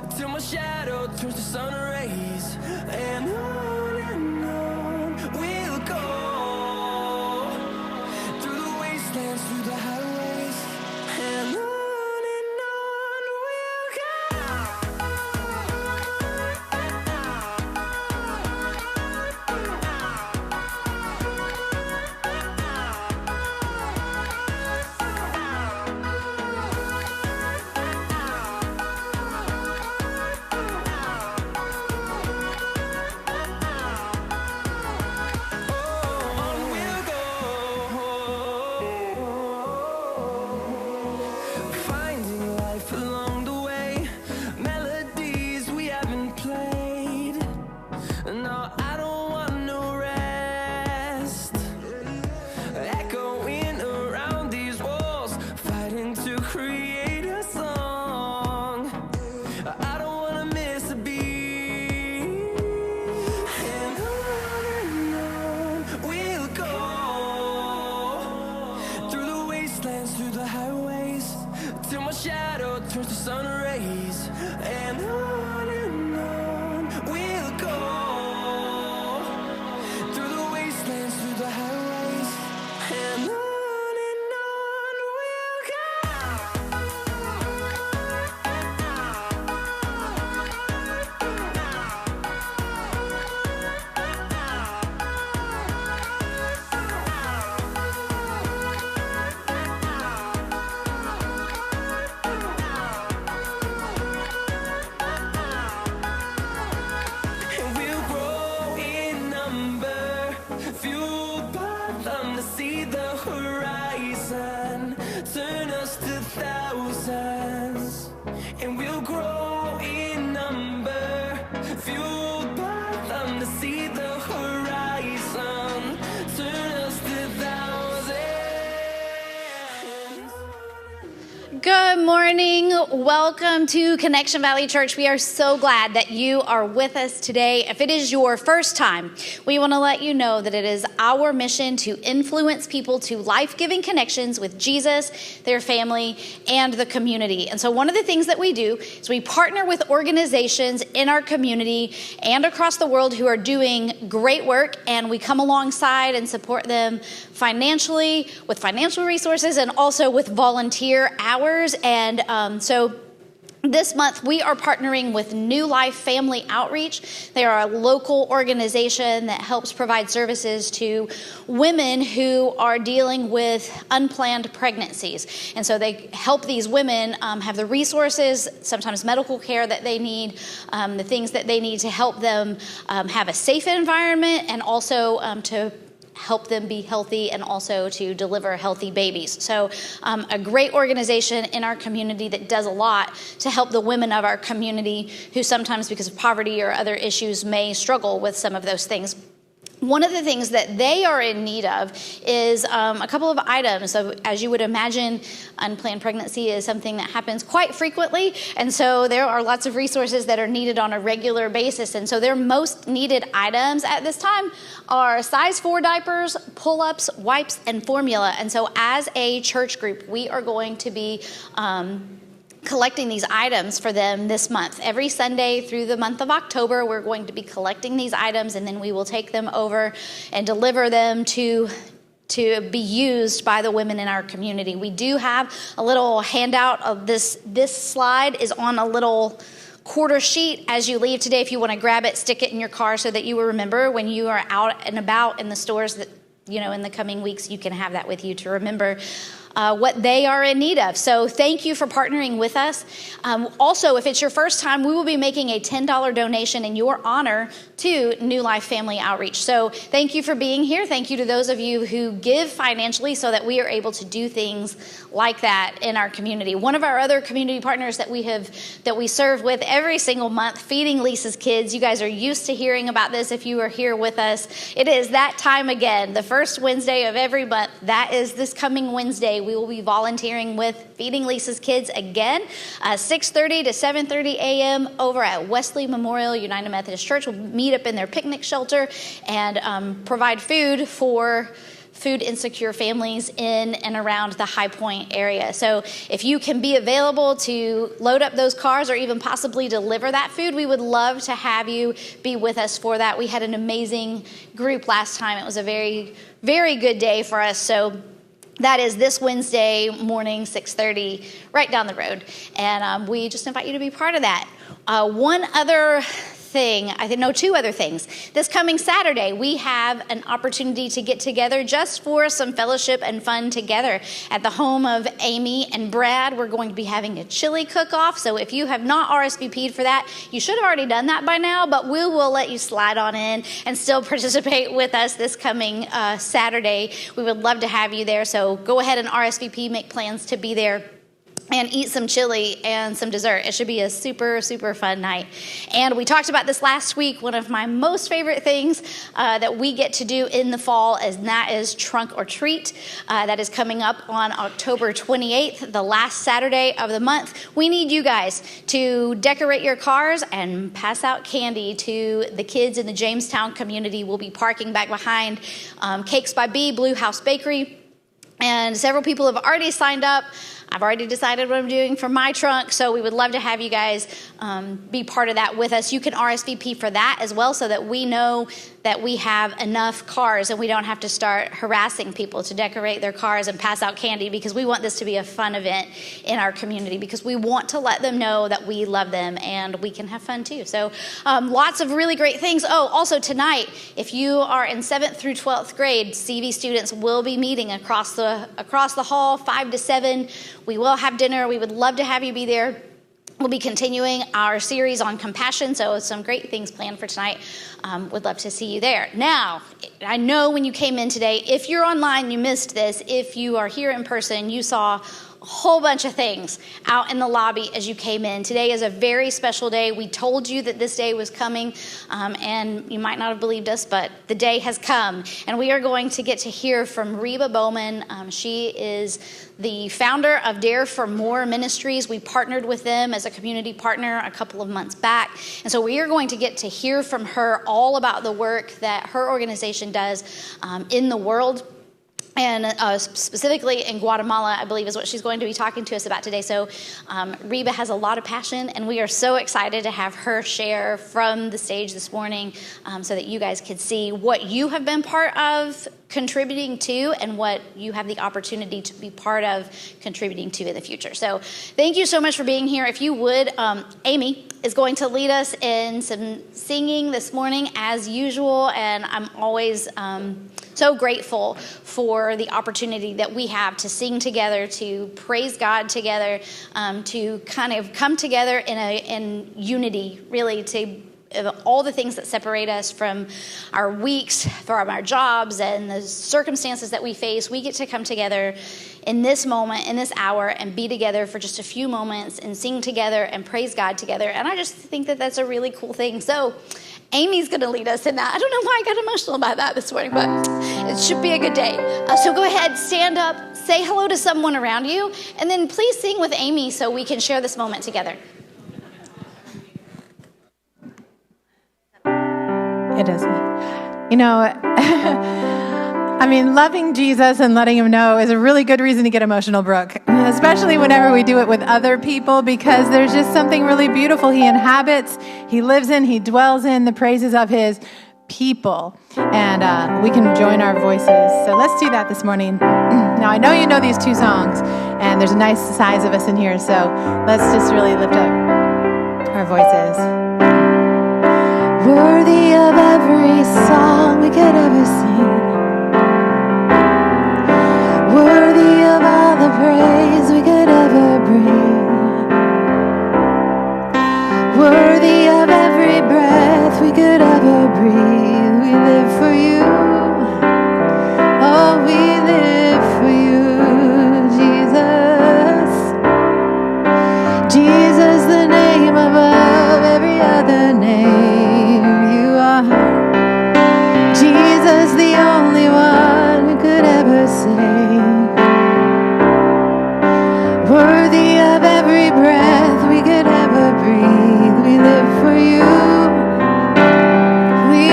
till my shadow turns to sun rays. And on we'll go, through the wastelands, through the highways, and on we'll go. Finding life along the way, melodies we haven't played. No, I don't want no rest. Echoing around these walls, fighting to create a song. I don't wanna miss a beat. And on we'll go, through the wastelands, through the highways, till my shadow turns to sun rays. And on we'll go, through the wastelands, through the highways, and on we'll go. And we'll grow in number, fueled by them to see the horizon, turn us to thousands. And we'll grow in number, fueled by them to see the horizon, turn us to thousands. Good morning. Welcome to Connection Valley Church. We are so glad that you are with us today. If it is your first time, we want to let you know that it is our mission to influence people to life-giving connections with Jesus, their family, and the community. And so one of the things that we do is we partner with organizations in our community and across the world who are doing great work, and we come alongside and support them financially, with financial resources, and also with volunteer hours. And so this month, we are partnering with New Life Family Outreach. They are a local organization that helps provide services to women who are dealing with unplanned pregnancies. And so they help these women have the resources, sometimes medical care that they need, the things that they need to help them have a safe environment, and also to help them be healthy and also to deliver healthy babies. So a great organization in our community that does a lot to help the women of our community who sometimes, because of poverty or other issues, may struggle with some of those things. One of the things that they are in need of is a couple of items. So as you would imagine, unplanned pregnancy is something that happens quite frequently. And so there are lots of resources that are needed on a regular basis. And so their most needed items at this time are size 4 diapers, pull-ups, wipes, and formula. And so as a church group, we are going to be collecting these items for them this month. Every Sunday through the month of October, we're going to be collecting these items, and then we will take them over and deliver them to be used by the women in our community. We do have a little handout of this. This slide is on a little quarter sheet as you leave today. If you want to grab it, stick it in your car so that you will remember when you are out and about in the stores that, in the coming weeks, you can have that with you to remember what they are in need of. So thank you for partnering with us. Also, if it's your first time, we will be making a $10 donation in your honor to New Life Family Outreach. So thank you for being here. Thank you to those of you who give financially so that we are able to do things like that in our community. One of our other community partners that we serve with every single month, Feeding Lisa's Kids. You guys are used to hearing about this if you are here with us. It is that time again, the first Wednesday of every month. That is this coming Wednesday. We will be volunteering with Feeding Lisa's Kids again, 6:30 to 7:30 a.m. over at Wesley Memorial United Methodist Church. We'll meet up in their picnic shelter and provide food for food insecure families in and around the High Point area. So if you can be available to load up those cars or even possibly deliver that food, we would love to have you be with us for that. We had an amazing group last time. It was a very, very good day for us. So that is this Wednesday morning, 6:30, right down the road. And we just invite you to be part of that. Two other things. This coming Saturday, we have an opportunity to get together just for some fellowship and fun together at the home of Amy and Brad. We're going to be having a chili cook-off. So if you have not RSVP'd for that, you should have already done that by now, but we will let you slide on in and still participate with us this coming Saturday. We would love to have you there. So go ahead and RSVP, make plans to be there, and eat some chili and some dessert. It should be a super, super fun night. And we talked about this last week. One of my most favorite things that we get to do in the fall is Trunk or Treat. That is coming up on October 28th, the last Saturday of the month. We need you guys to decorate your cars and pass out candy to the kids in the Jamestown community. We'll be parking back behind Cakes by B, Blue House Bakery. And several people have already signed up. I've already decided what I'm doing for my trunk, so we would love to have you guys be part of that with us. You can RSVP for that as well so that we know that we have enough cars and we don't have to start harassing people to decorate their cars and pass out candy, because we want this to be a fun event in our community, because we want to let them know that we love them and we can have fun too. So lots of really great things. Oh, also tonight, if you are in 7th through 12th grade, CV students will be meeting across the hall, 5 to 7. We will have dinner. We would love to have you be there. We'll be continuing our series on compassion, so some great things planned for tonight. Would love to see you there. Now, I know when you came in today, if you're online, you missed this. If you are here in person, you saw a whole bunch of things out in the lobby as you came in. Today is a very special day. We told you that this day was coming, and you might not have believed us, but the day has come, and we are going to get to hear from Reba Bowman. She is the founder of Dare for More Ministries. We partnered with them as a community partner a couple of months back, and so we are going to get to hear from her all about the work that her organization does in the world. And specifically in Guatemala, I believe, is what she's going to be talking to us about today. So Reba has a lot of passion, and we are so excited to have her share from the stage this morning so that you guys can see what you have been part of contributing to and what you have the opportunity to be part of contributing to in the future. So thank you so much for being here. If you would, Amy is going to lead us in some singing this morning as usual, and I'm always so grateful for the opportunity that we have to sing together, to praise God together, to kind of come together in unity, really, to all the things that separate us from our weeks, from our jobs and the circumstances that we face. We get to come together in this moment, in this hour, and be together for just a few moments and sing together and praise God together. And I just think that that's a really cool thing. So Amy's going to lead us in that. I don't know why I got emotional about that this morning, but it should be a good day. So go ahead, stand up, say hello to someone around you, and then please sing with Amy so we can share this moment together. It isn't. You know, I mean, loving Jesus and letting him know is a really good reason to get emotional, Brooke, especially whenever we do it with other people, because there's just something really beautiful. He inhabits, he lives in, he dwells in the praises of his people, and we can join our voices. So let's do that this morning. Now, I know you know these two songs, and there's a nice size of us in here, so let's just really lift up our voices. Worthy of every song we could ever sing, worthy of all the praise we could ever bring, worthy of every breath we could ever breathe. We live for you, oh, we live for you, Jesus. Jesus, the name above every other name. Jesus, the only one who could ever save, worthy of every breath we could ever breathe. We live for you, we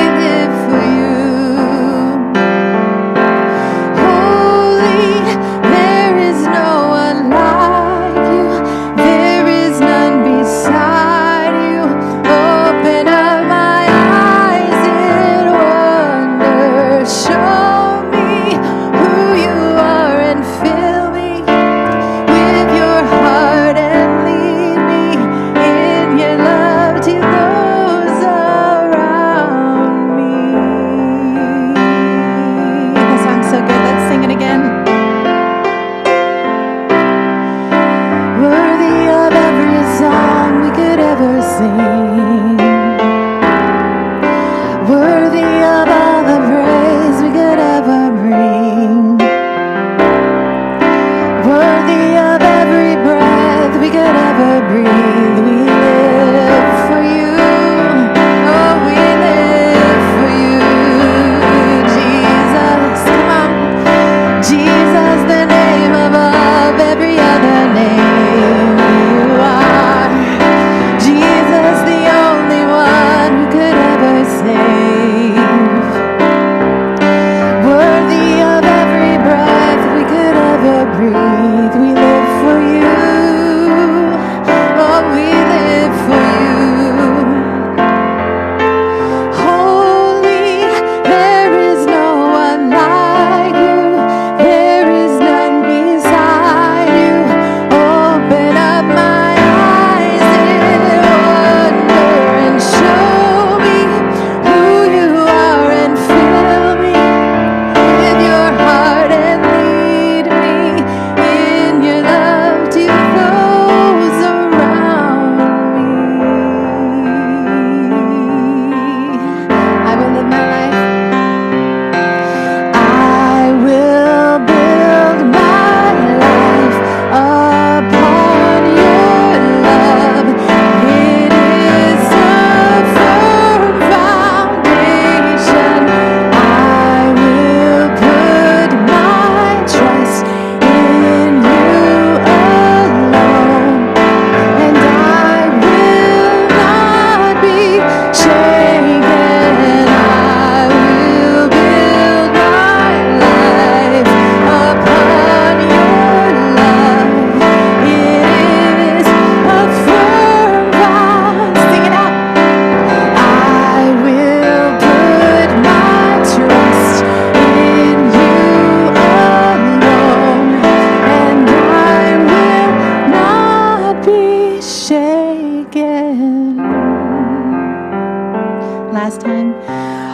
last time.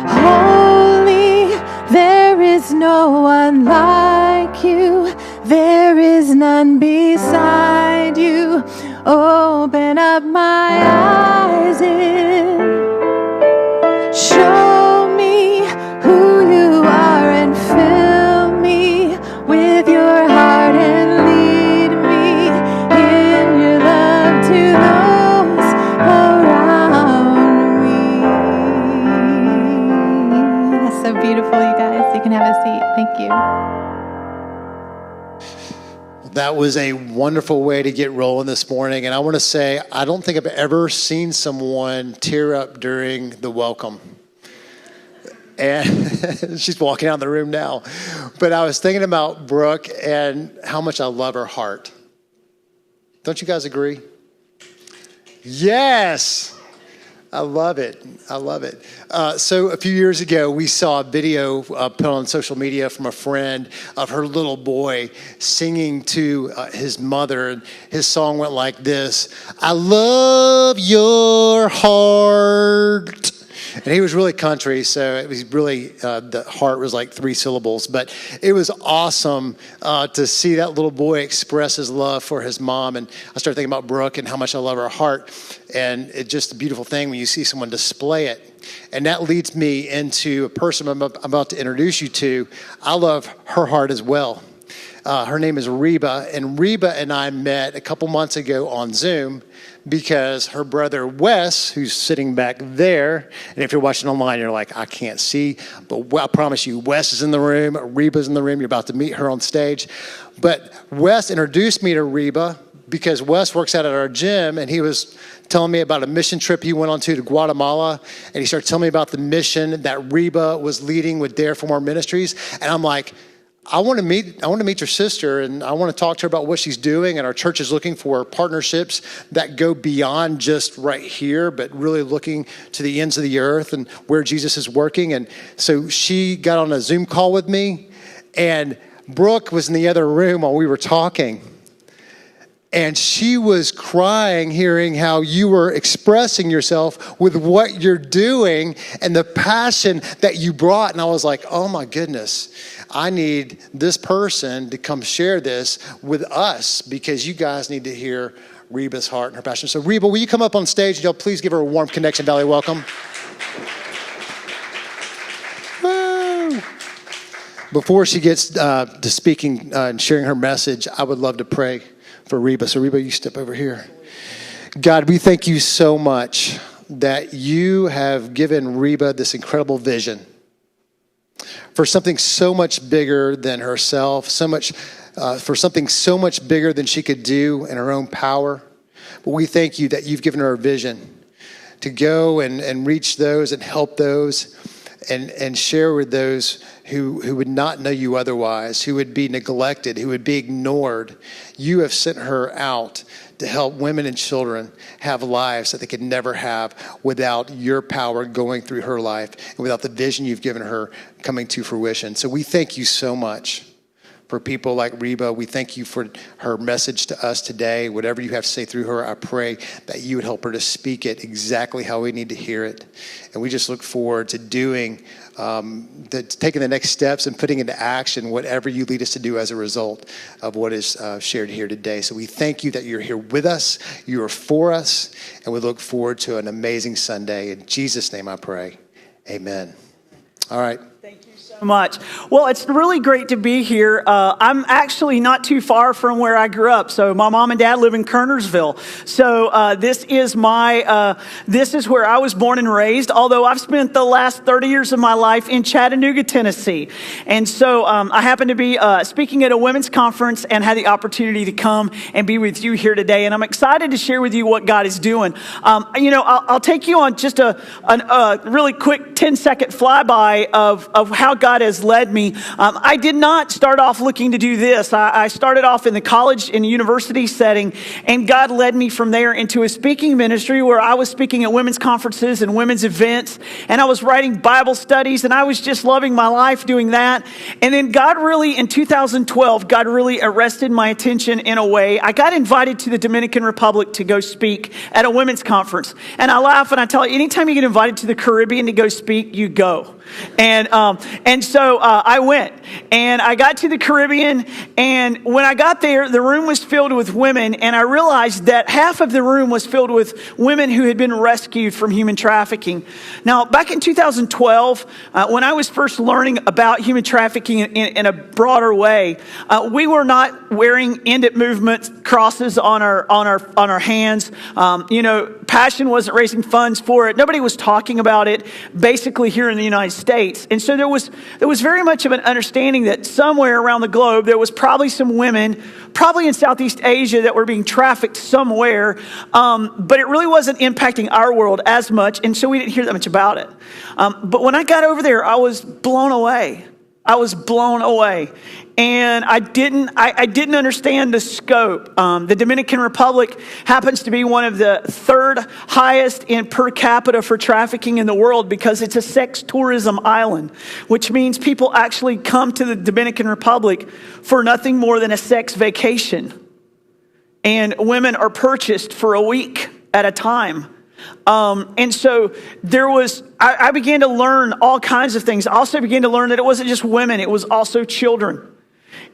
Holy, there is no one like you. There is none beside you. Open up my eyes and show me who you are and fill me with your heart and lead me in your love to those around me. That's so beautiful, you guys. You can have a seat. Thank you. That was a wonderful way to get rolling this morning. And I want to say, I don't think I've ever seen someone tear up during the welcome. And she's walking out of the room now. But I was thinking about Brooke and how much I love her heart. Don't you guys agree? Yes. I love it. I love it. So a few years ago, we saw a video put on social media from a friend of her little boy singing to his mother. And his song went like this: I love your heart. And he was really country, so it was really, the heart was like 3 syllables. But it was awesome to see that little boy express his love for his mom. And I started thinking about Brooke and how much I love her heart. And it's just a beautiful thing when you see someone display it. And that leads me into a person I'm about to introduce you to. I love her heart as well. Her name is Reba. And Reba and I met a couple months ago on Zoom, because her brother Wes, who's sitting back there, and if you're watching online, you're like, I can't see, but I promise you, Wes is in the room, Reba's in the room, you're about to meet her on stage. But Wes introduced me to Reba because Wes works out at our gym, and he was telling me about a mission trip he went on to Guatemala, and he started telling me about the mission that Reba was leading with Dare for More Ministries, and I'm like, I want to meet your sister, and I want to talk to her about what she's doing. And our church is looking for partnerships that go beyond just right here, but really looking to the ends of the earth and where Jesus is working. And so she got on a Zoom call with me, and Brooke was in the other room while we were talking. And she was crying, hearing how you were expressing yourself with what you're doing and the passion that you brought. And I was like, oh my goodness, I need this person to come share this with us, because you guys need to hear Reba's heart and her passion. So Reba, will you come up on stage and y'all please give her a warm Connection Valley welcome? Woo. Before she gets to speaking and sharing her message, I would love to pray for Reba. So Reba, you step over here. God, we thank you so much that you have given Reba this incredible vision for something so much bigger than herself, for something so much bigger than she could do in her own power. But we thank you that you've given her a vision to go and reach those and help those and share with those who would not know you otherwise, who would be neglected, who would be ignored. You have sent her out to help women and children have lives that they could never have without your power going through her life and without the vision you've given her coming to fruition. So we thank you so much for people like Reba. We thank you for her message to us today. Whatever you have to say through her, I pray that you would help her to speak it exactly how we need to hear it. And we just look forward to taking the next steps and putting into action whatever you lead us to do as a result of what is shared here today. So we thank you that you're here with us, you are for us, and we look forward to an amazing Sunday. In Jesus' name I pray, amen. All right. Thank you so much. Well, it's really great to be here. I'm actually not too far from where I grew up. So my mom and dad live in Kernersville. So this is where I was born and raised, although I've spent the last 30 years of my life in Chattanooga, Tennessee. And so I happened to be speaking at a women's conference and had the opportunity to come and be with you here today. And I'm excited to share with you what God is doing. I'll take you on just a really quick 10-second flyby of how how God has led me. I did not start off looking to do this. I started off in the college and university setting, and God led me from there into a speaking ministry where I was speaking at women's conferences and women's events, and I was writing Bible studies, and I was just loving my life doing that. And then God really, in 2012, God really arrested my attention in a way. I got invited to the Dominican Republic to go speak at a women's conference. And I laugh and I tell you, anytime you get invited to the Caribbean to go speak, you go. And so I went, and I got to the Caribbean, and when I got there, the room was filled with women, and I realized that half of the room was filled with women who had been rescued from human trafficking. Now, back in 2012, when I was first learning about human trafficking in a broader way, we were not wearing End It movement crosses on our hands. Passion wasn't raising funds for it. Nobody was talking about it, basically here in the United States. And so there was very much of an understanding that somewhere around the globe, there was probably some women, probably in Southeast Asia, that were being trafficked somewhere. But it really wasn't impacting our world as much. And so we didn't hear that much about it. But when I got over there, I was blown away. And I didn't understand the scope. The Dominican Republic happens to be one of the third highest in per capita for trafficking in the world because it's a sex tourism island, which means people actually come to the Dominican Republic for nothing more than a sex vacation. And women are purchased for a week at a time. And so I began to learn all kinds of things. I also began to learn that it wasn't just women, it was also children.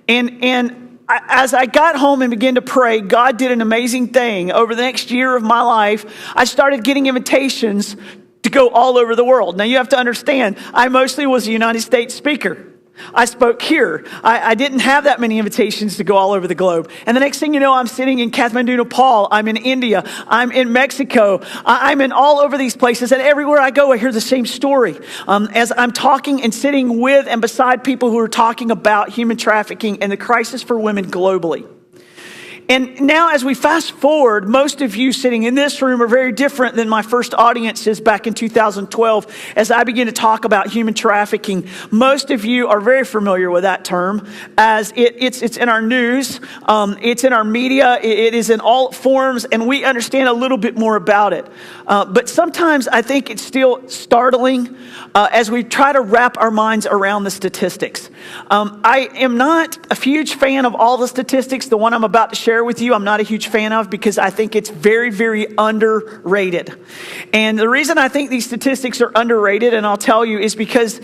As I got home and began to pray, God did an amazing thing. Over the next year of my life, I started getting invitations to go all over the world. Now you have to understand, I mostly was a United States speaker. I spoke here. I didn't have that many invitations to go all over the globe. And the next thing you know, I'm sitting in Kathmandu, Nepal. I'm in India. I'm in Mexico. I'm in all over these places. And everywhere I go, I hear the same story. As I'm talking and sitting with and beside people who are talking about human trafficking and the crisis for women globally. And now as we fast forward, most of you sitting in this room are very different than my first audiences back in 2012 as I began to talk about human trafficking. Most of you are very familiar with that term as it's in our news, it's in our media, it is in all forms, and we understand a little bit more about it. But sometimes I think it's still startling as we try to wrap our minds around the statistics. I am not a huge fan of all the statistics. The one I'm about to share with you, I'm not a huge fan of because I think it's very, very underrated. And the reason I think these statistics are underrated, and I'll tell you, is because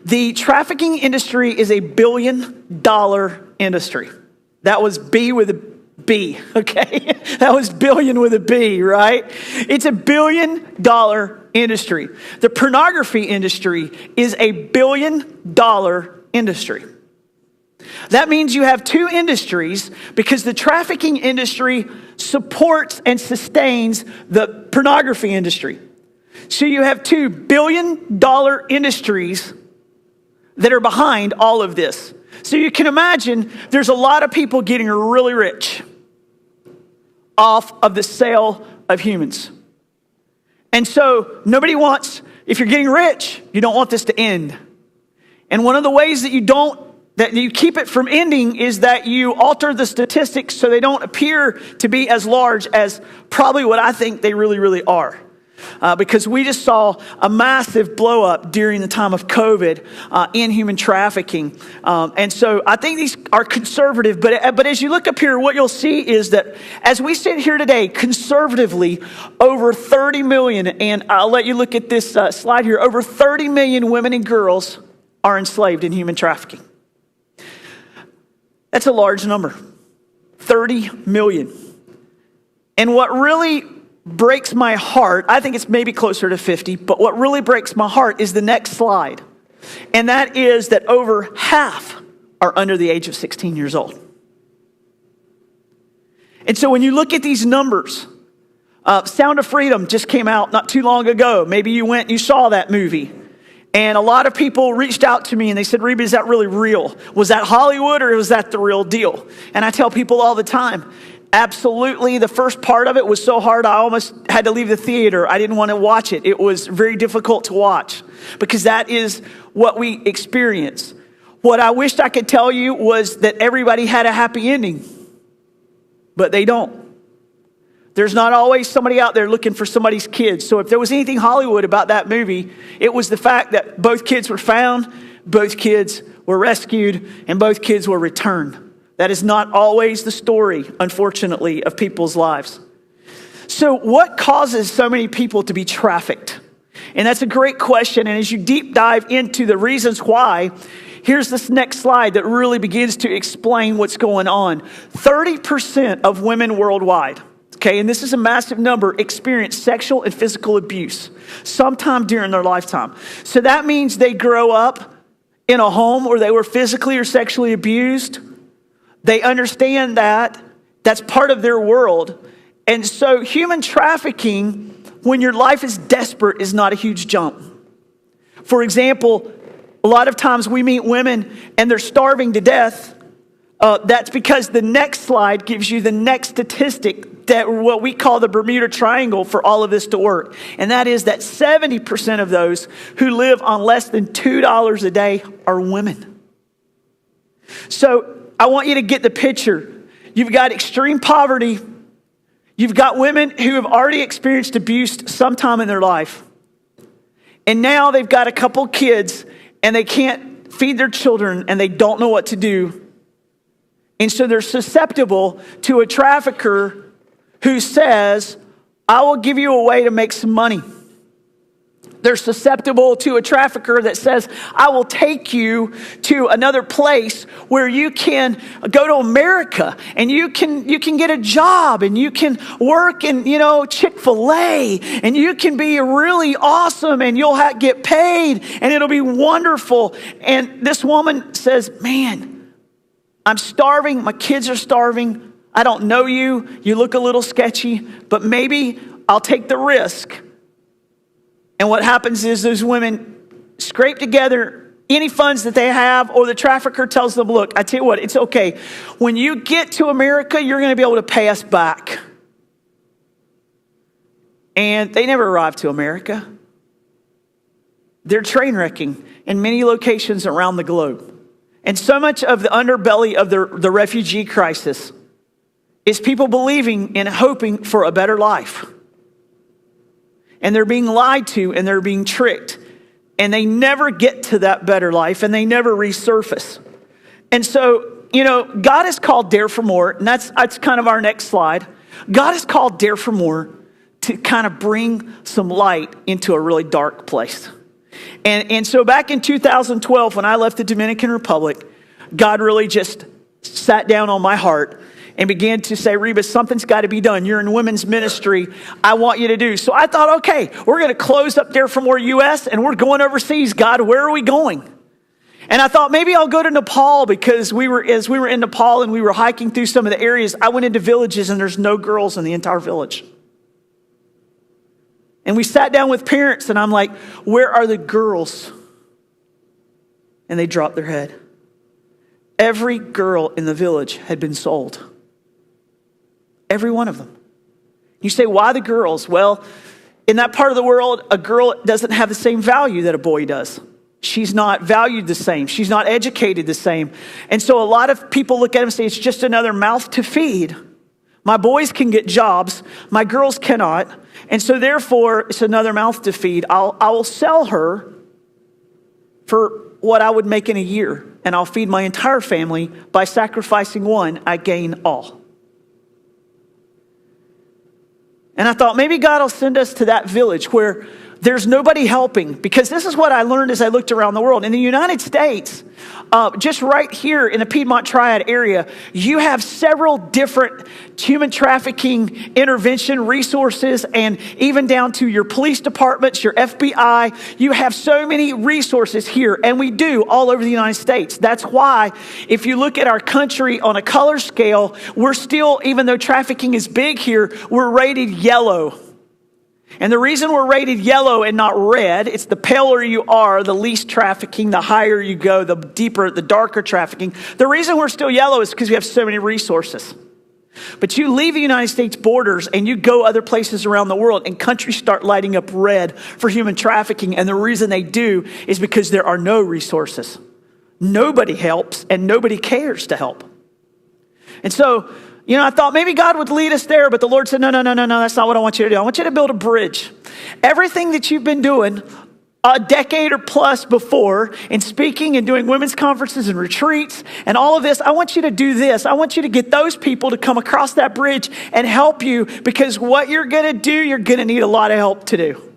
the trafficking industry is $1 billion industry. That was B with a B, okay? That was billion with a B, right? It's $1 billion industry. The pornography industry is $1 billion industry. That means you have two industries because the trafficking industry supports and sustains the pornography industry. So you have $2 billion industries that are behind all of this. So you can imagine there's a lot of people getting really rich off of the sale of humans. And so nobody wants, if you're getting rich, you don't want this to end. And one of the ways that you keep it from ending is that you alter the statistics so they don't appear to be as large as probably what I think they really, really are. Because we just saw a massive blow up during the time of COVID in human trafficking. And so I think these are conservative, but as you look up here, what you'll see is that as we sit here today, conservatively, over 30 million, and I'll let you look at this slide here, over 30 million women and girls are enslaved in human trafficking. That's a large number, 30 million. And what really breaks my heart, I think it's maybe closer to 50, but what really breaks my heart is the next slide. And that is that over half are under the age of 16 years old. And so when you look at these numbers, Sound of Freedom just came out not too long ago. Maybe you went and you saw that movie. And a lot of people reached out to me and they said, Reba, is that really real? Was that Hollywood or was that the real deal? And I tell people all the time, absolutely. The first part of it was so hard, I almost had to leave the theater. I didn't want to watch it. It was very difficult to watch. because that is what we experience. What I wished I could tell you was that everybody had a happy ending, but they don't. There's not always somebody out there looking for somebody's kids. So if there was anything Hollywood about that movie, it was the fact that both kids were found, both kids were rescued, and both kids were returned. That is not always the story, unfortunately, of people's lives. So what causes so many people to be trafficked? And that's a great question. And as you deep dive into the reasons why, here's this next slide that really begins to explain what's going on. 30% of women worldwide, okay, and this is a massive number, experience sexual and physical abuse sometime during their lifetime. So that means they grow up in a home where they were physically or sexually abused. They understand that. That's part of their world. And so human trafficking, when your life is desperate, is not a huge jump. For example, a lot of times we meet women and they're starving to death. That's because the next slide gives you the next statistic, that what we call the Bermuda Triangle, for all of this to work. And that is that 70% of those who live on less than $2 a day are women. So I want you to get the picture. You've got extreme poverty. You've got women who have already experienced abuse sometime in their life. And now they've got a couple kids and they can't feed their children and they don't know what to do. And so they're susceptible to a trafficker who says, I will give you a way to make some money. They're susceptible to a trafficker that says, I will take you to another place where you can go to America and you can get a job and you can work in, Chick-fil-A, and you can be really awesome and you'll get paid and it'll be wonderful. And this woman says, man, I'm starving. My kids are starving. I don't know you. You look a little sketchy, but maybe I'll take the risk. And what happens is those women scrape together any funds that they have, or the trafficker tells them, look, I tell you what, it's okay. When you get to America, you're going to be able to pay us back. And they never arrive to America. They're train wrecking in many locations around the globe. And so much of the underbelly of the refugee crisis is people believing and hoping for a better life. And they're being lied to and they're being tricked. And they never get to that better life and they never resurface. And so, God has called Dare for More, and that's kind of our next slide. God has called Dare for More to kind of bring some light into a really dark place. And so back in 2012, when I left the Dominican Republic, God really just sat down on my heart and began to say, Reba, something's got to be done. You're in women's ministry. I want you to do. So I thought, okay, we're going to close up Dare for More US and we're going overseas. God, where are we going? And I thought maybe I'll go to Nepal, because as we were in Nepal and we were hiking through some of the areas, I went into villages and there's no girls in the entire village. And we sat down with parents and I'm like, where are the girls? And they dropped their head. Every girl in the village had been sold. Every one of them. You say, why the girls? Well, in that part of the world, a girl doesn't have the same value that a boy does. She's not valued the same. She's not educated the same. And so a lot of people look at him and say, it's just another mouth to feed. My boys can get jobs. My girls cannot. And so therefore, it's another mouth to feed. I will sell her for what I would make in a year. And I'll feed my entire family. By sacrificing one, I gain all. And I thought maybe God will send us to that village where there's nobody helping, because this is what I learned as I looked around the world. In the United States, just right here in the Piedmont Triad area, you have several different human trafficking intervention resources, and even down to your police departments, your FBI. You have so many resources here, and we do all over the United States. That's why if you look at our country on a color scale, we're still, even though trafficking is big here, we're rated yellow. And the reason we're rated yellow and not red, it's the paler you are, the least trafficking, the higher you go, the deeper, the darker trafficking. The reason we're still yellow is because we have so many resources. But you leave the United States borders and you go other places around the world and countries start lighting up red for human trafficking. And the reason they do is because there are no resources. Nobody helps and nobody cares to help. And so, I thought maybe God would lead us there, but the Lord said, no, that's not what I want you to do. I want you to build a bridge. Everything that you've been doing a decade or plus before in speaking and doing women's conferences and retreats and all of this, I want you to do this. I want you to get those people to come across that bridge and help you, because what you're going to do, you're going to need a lot of help to do.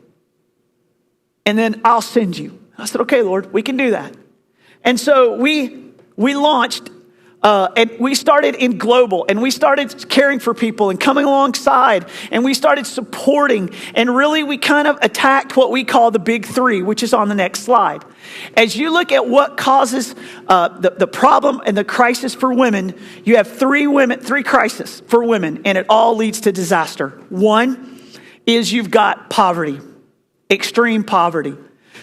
And then I'll send you. I said, okay, Lord, we can do that. And so we launched and we started in global, and we started caring for people and coming alongside, and we started supporting, and really we kind of attacked what we call the big three, which is on the next slide. As you look at what causes the problem and the crisis for women, you have three crises for women, and it all leads to disaster. One is you've got poverty, extreme poverty.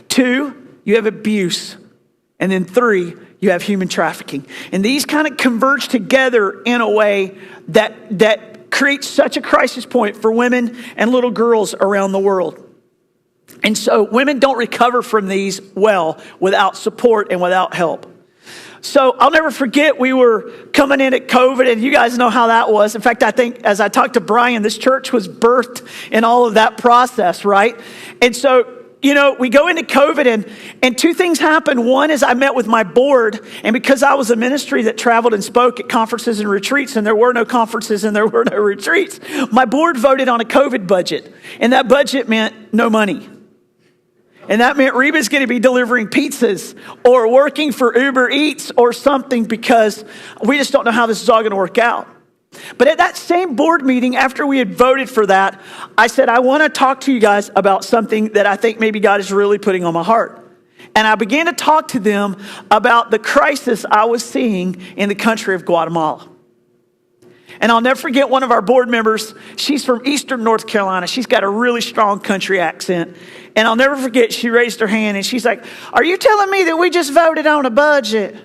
Two, you have abuse. And then three, you have human trafficking. And these kind of converge together in a way that creates such a crisis point for women and little girls around the world. And so women don't recover from these well without support and without help. So I'll never forget, we were coming in at COVID, and you guys know how that was. In fact, I think as I talked to Brian, this church was birthed in all of that process, right? And so we go into COVID, and two things happened. One is I met with my board, and because I was a ministry that traveled and spoke at conferences and retreats, and there were no conferences and there were no retreats, my board voted on a COVID budget, and that budget meant no money. And that meant Reba's going to be delivering pizzas or working for Uber Eats or something, because we just don't know how this is all going to work out. But at that same board meeting, after we had voted for that, I said, I want to talk to you guys about something that I think maybe God is really putting on my heart. And I began to talk to them about the crisis I was seeing in the country of Guatemala. And I'll never forget one of our board members. She's from Eastern North Carolina. She's got a really strong country accent. And I'll never forget, she raised her hand and she's like, are you telling me that we just voted on a budget?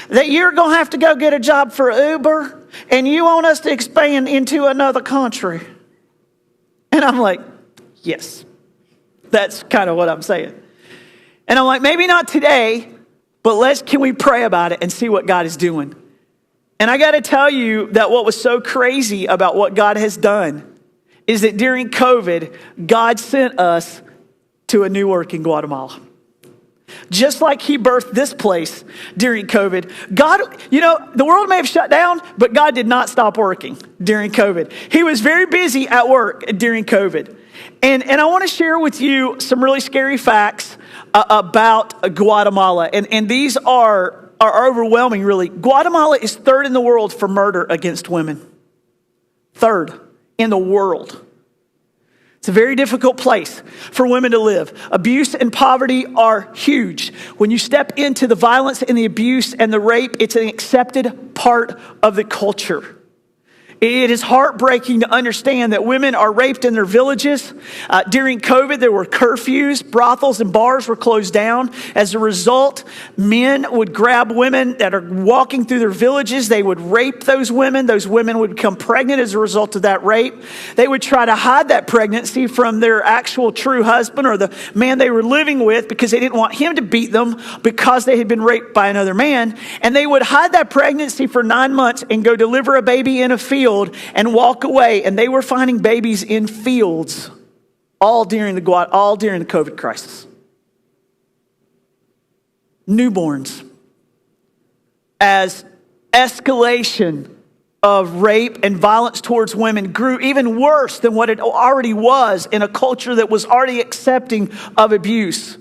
That you're going to have to go get a job for Uber, and you want us to expand into another country? And I'm like, yes, that's kind of what I'm saying. And I'm like, maybe not today, but can we pray about it and see what God is doing? And I got to tell you that what was so crazy about what God has done is that during COVID, God sent us to a new work in Guatemala. Just like he birthed this place during COVID, God, the world may have shut down, but God did not stop working during COVID. He was very busy at work during COVID. And I want to share with you some really scary facts about Guatemala. And these are overwhelming, really. Guatemala is third in the world for murder against women. Third in the world. It's a very difficult place for women to live. Abuse and poverty are huge. When you step into the violence and the abuse and the rape, it's an accepted part of the culture. It is heartbreaking to understand that women are raped in their villages. During COVID, there were curfews. Brothels and bars were closed down. As a result, men would grab women that are walking through their villages. They would rape those women. Those women would become pregnant as a result of that rape. They would try to hide that pregnancy from their actual true husband or the man they were living with, because they didn't want him to beat them because they had been raped by another man. And they would hide that pregnancy for 9 months and go deliver a baby in a field and walk away. And they were finding babies in fields all during the COVID crisis. Newborns. As escalation of rape and violence towards women grew even worse than what it already was in a culture that was already accepting of abuse.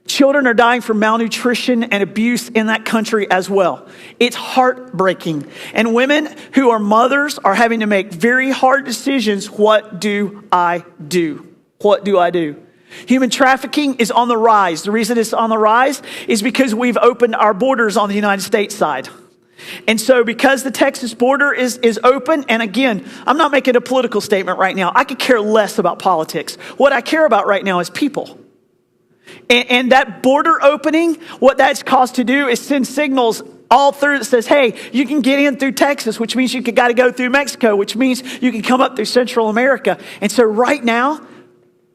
Children are dying from malnutrition and abuse in that country as well. It's heartbreaking. And women who are mothers are having to make very hard decisions. What do I do? What do I do? Human trafficking is on the rise. The reason it's on the rise is because we've opened our borders on the United States side. And so because the Texas border is open, and again, I'm not making a political statement right now. I could care less about politics. What I care about right now is people. And that border opening, what that's caused to do is send signals all through. It says, hey, you can get in through Texas, which means you got to go through Mexico, which means you can come up through Central America. And so right now,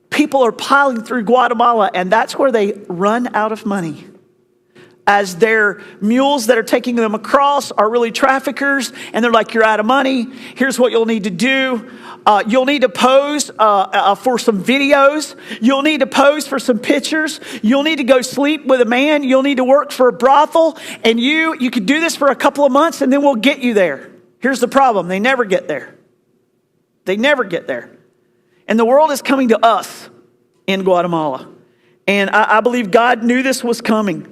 people are piling through Guatemala, and that's where they run out of money. As their mules that are taking them across are really traffickers, and they're like, you're out of money. Here's what you'll need to do. You'll need to pose for some videos. You'll need to pose for some pictures. You'll need to go sleep with a man. You'll need to work for a brothel. And you could do this for a couple of months, and then we'll get you there. Here's the problem. They never get there. They never get there. And the world is coming to us in Guatemala. And I believe God knew this was coming.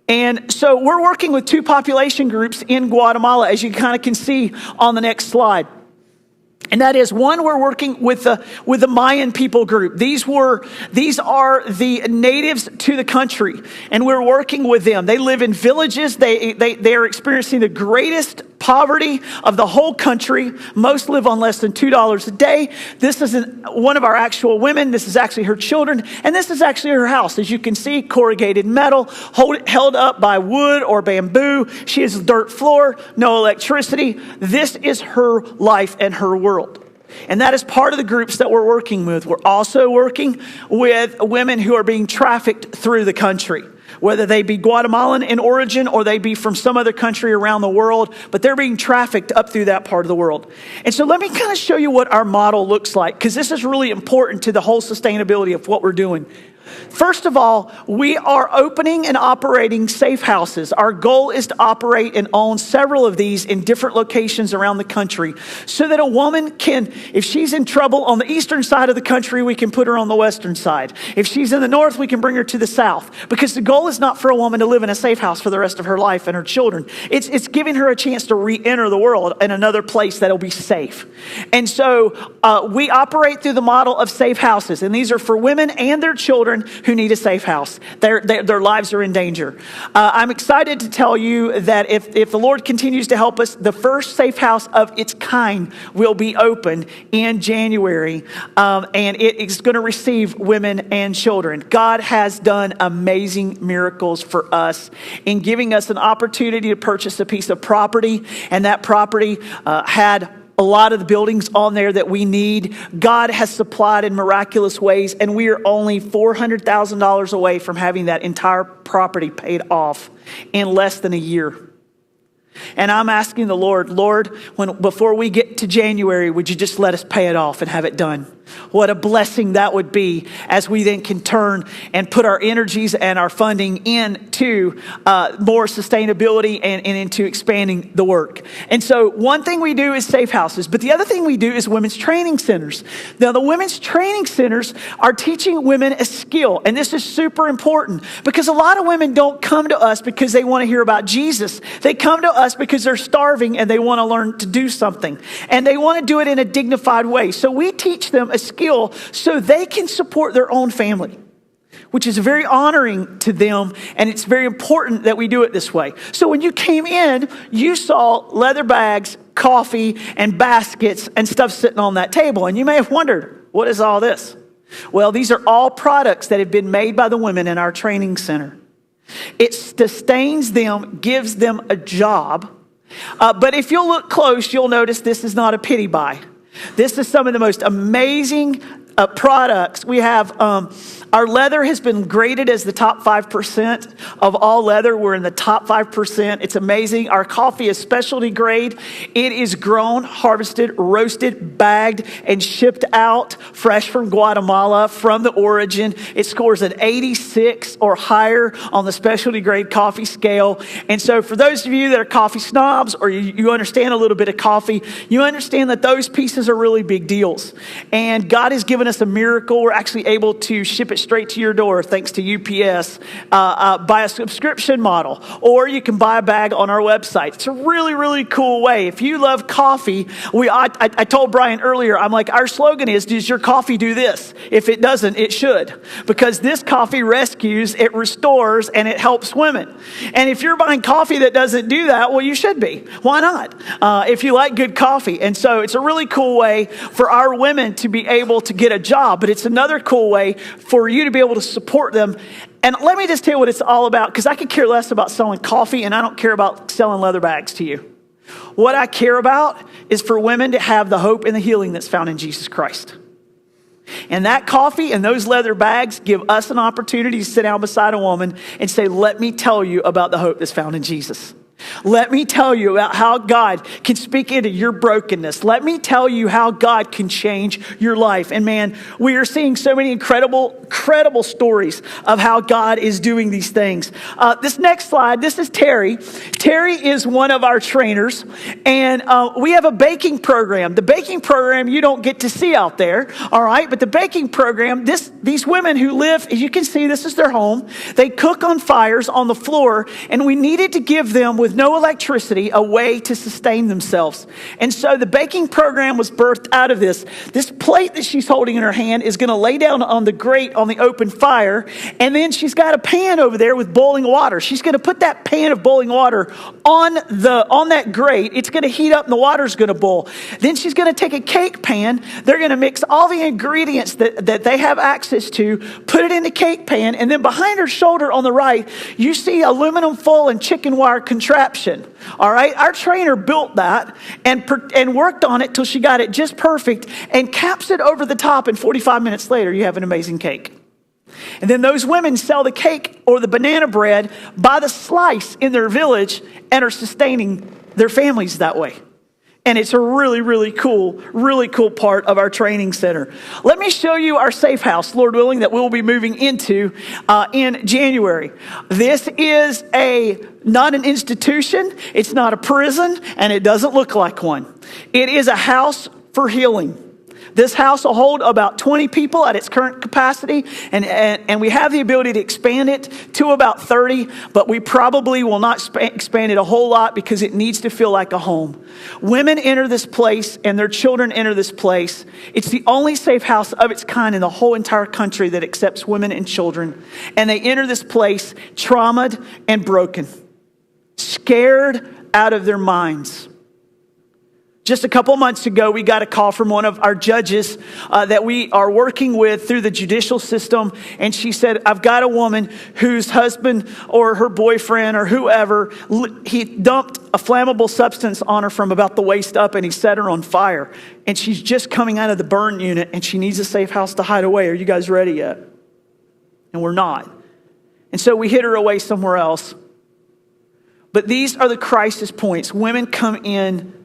And so we're working with 2 population groups in Guatemala, as you kind of can see on the next slide. And that is, one, we're working with the Mayan people group. These are the natives to the country, and we're working with them. They live in villages. They are experiencing the greatest poverty of the whole country. Most live on less than $2 a day. This isn't one of our actual women. This is actually her children, and this is actually her house. As you can see, corrugated metal, held up by wood or bamboo. She has a dirt floor, no electricity. This is her life and her world. And that is part of the groups that we're working with. We're also working with women who are being trafficked through the country, whether they be Guatemalan in origin or they be from some other country around the world, but they're being trafficked up through that part of the world. And so let me kind of show you what our model looks like, because this is really important to the whole sustainability of what we're doing. First of all, we are opening and operating safe houses. Our goal is to operate and own several of these in different locations around the country, so that a woman can, if she's in trouble on the eastern side of the country, we can put her on the western side. If she's in the north, we can bring her to the south. Because the goal is not for a woman to live in a safe house for the rest of her life and her children. It's giving her a chance to re-enter the world in another place that'll be safe. And so we operate through the model of safe houses. And these are for women and their children who need a safe house. Their lives are in danger. I'm excited to tell you that if the Lord continues to help us, the first safe house of its kind will be opened in January, and it is going to receive women and children. God has done amazing miracles for us in giving us an opportunity to purchase a piece of property, and that property had a lot of the buildings on there that we need. God has supplied in miraculous ways, and we are only $400,000 away from having that entire property paid off in less than a year. And I'm asking the Lord, before we get to January, would you just let us pay it off and have it done? What a blessing that would be, as we then can turn and put our energies and our funding into more sustainability and into expanding the work. And so one thing we do is safe houses, but the other thing we do is women's training centers. Now, the women's training centers are teaching women a skill, and this is super important, because a lot of women don't come to us because they want to hear about Jesus. They come to us because they're starving and they want to learn to do something, and they want to do it in a dignified way. So we teach them a skill so they can support their own family, which is very honoring to them, and it's very important that we do it this way. So when you came in, you saw leather bags, coffee, and baskets and stuff sitting on that table, and you may have wondered, what is all this? Well, these are all products that have been made by the women in our training center. It sustains them, gives them a job, but if you'll look close, you'll notice this is not a pity buy. This is some of the most amazing products. We have our leather has been graded as the top 5% of all leather. We're in the top 5%. It's amazing. Our coffee is specialty grade. It is grown, harvested, roasted, bagged, and shipped out fresh from Guatemala, from the origin. It scores an 86 or higher on the specialty grade coffee scale. And so for those of you that are coffee snobs, or you understand a little bit of coffee, you understand that those pieces are really big deals. And God has given us a miracle. We're actually able to ship it straight to your door thanks to UPS by a subscription model, or you can buy a bag on our website. It's a really, really cool way. If you love coffee, I told Brian earlier, I'm like, our slogan is, does your coffee do this? If it doesn't, it should, because this coffee rescues, it restores, and it helps women. And if you're buying coffee that doesn't do that, well, you should be. Why not? If you like good coffee. And so it's a really cool way for our women to be able to get a job, but it's another cool way for you to be able to support them. And let me just tell you what it's all about, because I could care less about selling coffee, and I don't care about selling leather bags to you. What I care about is for women to have the hope and the healing that's found in Jesus Christ. And that coffee and those leather bags give us an opportunity to sit down beside a woman and say, let me tell you about the hope that's found in Jesus. Let me tell you about how God can speak into your brokenness. Let me tell you how God can change your life. And man, we are seeing so many incredible stories of how God is doing these things. This next slide, this is Terry. Terry is one of our trainers, and we have a baking program. The baking program you don't get to see out there, all right? But the baking program, these women who live, as you can see, this is their home. They cook on fires on the floor, and we needed to give them, with no electricity, a way to sustain themselves. And so the baking program was birthed out of this. This plate that she's holding in her hand is going to lay down on the grate on the open fire, and then she's got a pan over there with boiling water. She's going to put that pan of boiling water on that grate. It's going to heat up and the water's going to boil. Then she's going to take a cake pan. They're going to mix all the ingredients that they have access to, put it in the cake pan, and then behind her shoulder on the right, you see aluminum foil and chicken wire contraption. All right, our trainer built that and worked on it till she got it just perfect and caps it over the top, and 45 minutes later you have an amazing cake. And then those women sell the cake or the banana bread by the slice in their village and are sustaining their families that way. And it's a really cool part of our training center. Let me show you our safe house, Lord willing, that we'll be moving into in January. This is not an institution, it's not a prison, and it doesn't look like one. It is a house for healing. This house will hold about 20 people at its current capacity, and we have the ability to expand it to about 30, but we probably will not expand it a whole lot because it needs to feel like a home. Women enter this place and their children enter this place. It's the only safe house of its kind in the whole entire country that accepts women and children. And they enter this place traumatized and broken, scared out of their minds. Just a couple months ago, we got a call from one of our judges that we are working with through the judicial system. And she said, I've got a woman whose husband or her boyfriend or whoever, he dumped a flammable substance on her from about the waist up, and he set her on fire. And she's just coming out of the burn unit, and she needs a safe house to hide away. Are you guys ready yet? And we're not. And so we hid her away somewhere else. But these are the crisis points. Women come in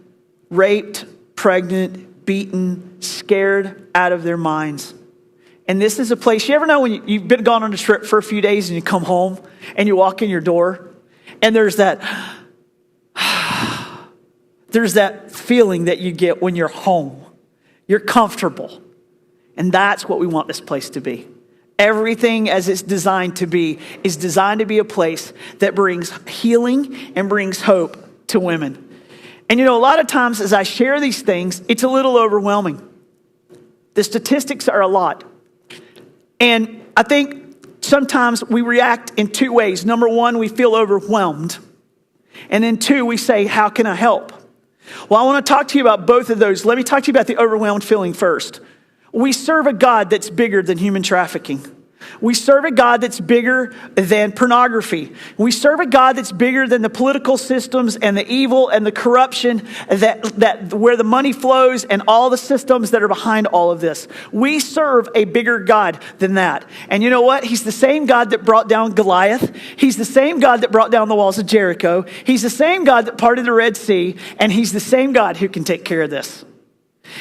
raped, pregnant, beaten, scared out of their minds. And this is a place, you ever know when you've been gone on a trip for a few days and you come home and you walk in your door and there's that feeling that you get when you're home. You're comfortable. And that's what we want this place to be. Everything as it's designed to be is designed to be a place that brings healing and brings hope to women. And a lot of times as I share these things, it's a little overwhelming. The statistics are a lot. And I think sometimes we react in two ways. Number one, we feel overwhelmed. And then two, we say, how can I help? Well, I want to talk to you about both of those. Let me talk to you about the overwhelmed feeling first. We serve a God that's bigger than human trafficking. We serve a God that's bigger than pornography. We serve a God that's bigger than the political systems and the evil and the corruption that where the money flows and all the systems that are behind all of this. We serve a bigger God than that. And you know what? He's the same God that brought down Goliath. He's the same God that brought down the walls of Jericho. He's the same God that parted the Red Sea. And he's the same God who can take care of this.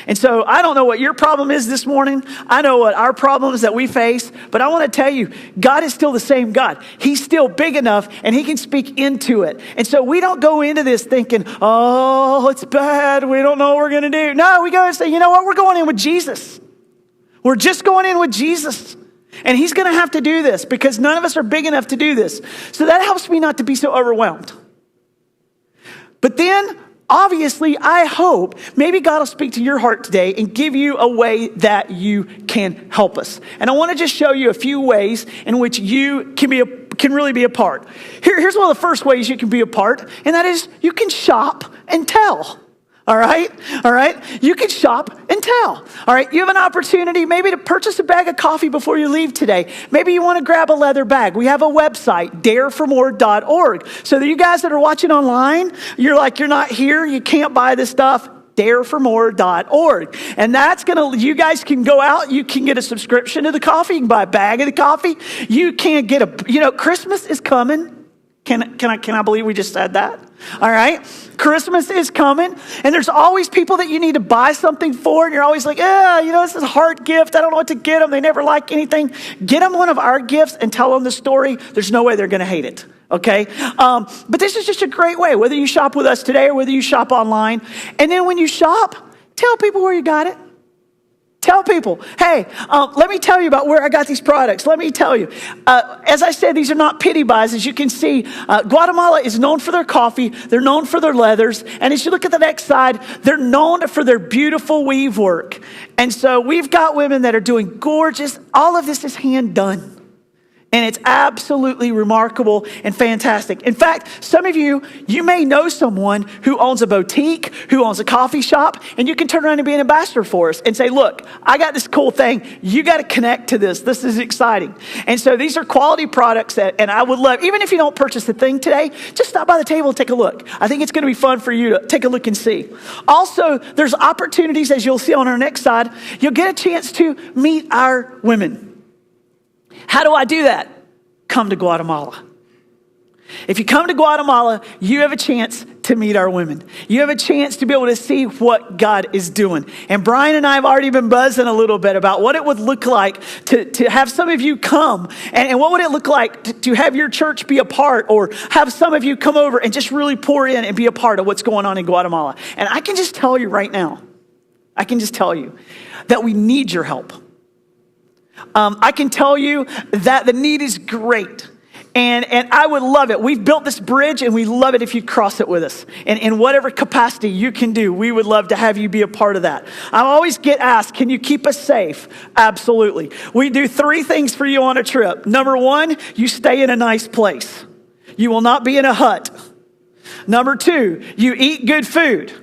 And so I don't know what your problem is this morning. I know what our problems that we face, but I want to tell you, God is still the same God. He's still big enough and he can speak into it. And so we don't go into this thinking, oh, it's bad. We don't know what we're going to do. No, we go and say, you know what? We're going in with Jesus. We're just going in with Jesus. And he's going to have to do this because none of us are big enough to do this. So that helps me not to be so overwhelmed. But then obviously, I hope maybe God will speak to your heart today and give you a way that you can help us. And I want to just show you a few ways in which you can really be a part. Here's one of the first ways you can be a part, and that is you can shop and tell. All right? All right? You can shop and tell. All right? You have an opportunity maybe to purchase a bag of coffee before you leave today. Maybe you want to grab a leather bag. We have a website, dareformore.org. So that you guys that are watching online, you're like, you're not here, you can't buy this stuff. Dareformore.org. And that's you guys can go out, you can get a subscription to the coffee, you can buy a bag of the coffee. You can get Christmas is coming. Can I believe we just said that? All right. Christmas is coming, and there's always people that you need to buy something for, and you're always like, this is a hard gift. I don't know what to get them. They never like anything. Get them one of our gifts and tell them the story. There's no way they're going to hate it. Okay. But this is just a great way, whether you shop with us today or whether you shop online. And then when you shop, tell people where you got it. Tell people, hey, let me tell you about where I got these products. Let me tell you. As I said, these are not pity buys. As you can see, Guatemala is known for their coffee. They're known for their leathers. And as you look at the next side, they're known for their beautiful weave work. And so we've got women that are doing gorgeous. All of this is hand done. And it's absolutely remarkable and fantastic. In fact, some of you may know someone who owns a boutique, who owns a coffee shop, and you can turn around and be an ambassador for us and say, look, I got this cool thing. You got to connect to this. This is exciting. And so these are quality products and I would love, even if you don't purchase the thing today, just stop by the table and take a look. I think it's going to be fun for you to take a look and see. Also, there's opportunities, as you'll see on our next side, you'll get a chance to meet our women. How do I do that? Come to Guatemala. If you come to Guatemala, you have a chance to meet our women. You have a chance to be able to see what God is doing. And Brian and I have already been buzzing a little bit about what it would look like to have some of you come. And what would it look like to have your church be a part, or have some of you come over and just really pour in and be a part of what's going on in Guatemala. And I can just tell you right now, that we need your help. I can tell you that the need is great. And I would love it. We've built this bridge, and we love it if you cross it with us. And in whatever capacity you can do, we would love to have you be a part of that. I always get asked, can you keep us safe? Absolutely. We do 3 things for you on a trip. Number 1, you stay in a nice place. You will not be in a hut. Number 2, you eat good food.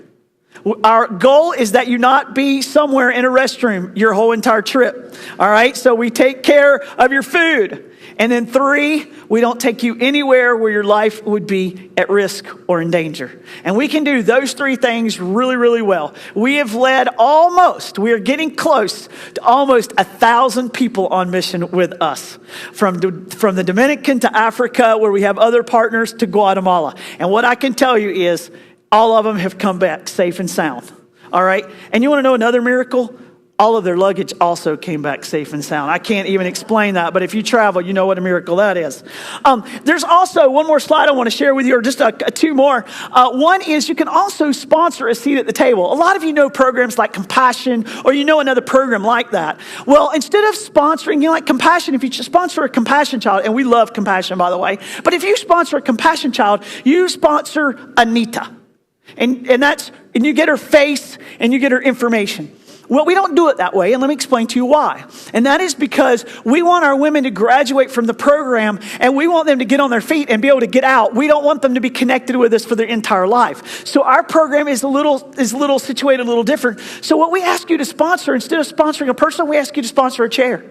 Our goal is that you not be somewhere in a restroom your whole entire trip. All right. So we take care of your food. And then 3, we don't take you anywhere where your life would be at risk or in danger. And we can do those 3 things really, really well. We have led we are getting close to almost 1,000 people on mission with us. From the Dominican to Africa, where we have other partners, to Guatemala. And what I can tell you is, all of them have come back safe and sound. All right. And you want to know another miracle? All of their luggage also came back safe and sound. I can't even explain that, but if you travel, you know what a miracle that is. There's also one more slide I want to share with you, or just 2 more. One is you can also sponsor a seat at the table. A lot of you know programs like Compassion, or you know another program like that. Well, instead of sponsoring, like Compassion, if you sponsor a Compassion child, and we love Compassion, by the way, but if you sponsor a Compassion child, you sponsor Anita. And you get her face and you get her information. Well, we don't do it that way, and let me explain to you why. And that is because we want our women to graduate from the program, and we want them to get on their feet and be able to get out. We don't want them to be connected with us for their entire life. So our program is situated a little different. So what we ask you to sponsor, instead of sponsoring a person, we ask you to sponsor a chair.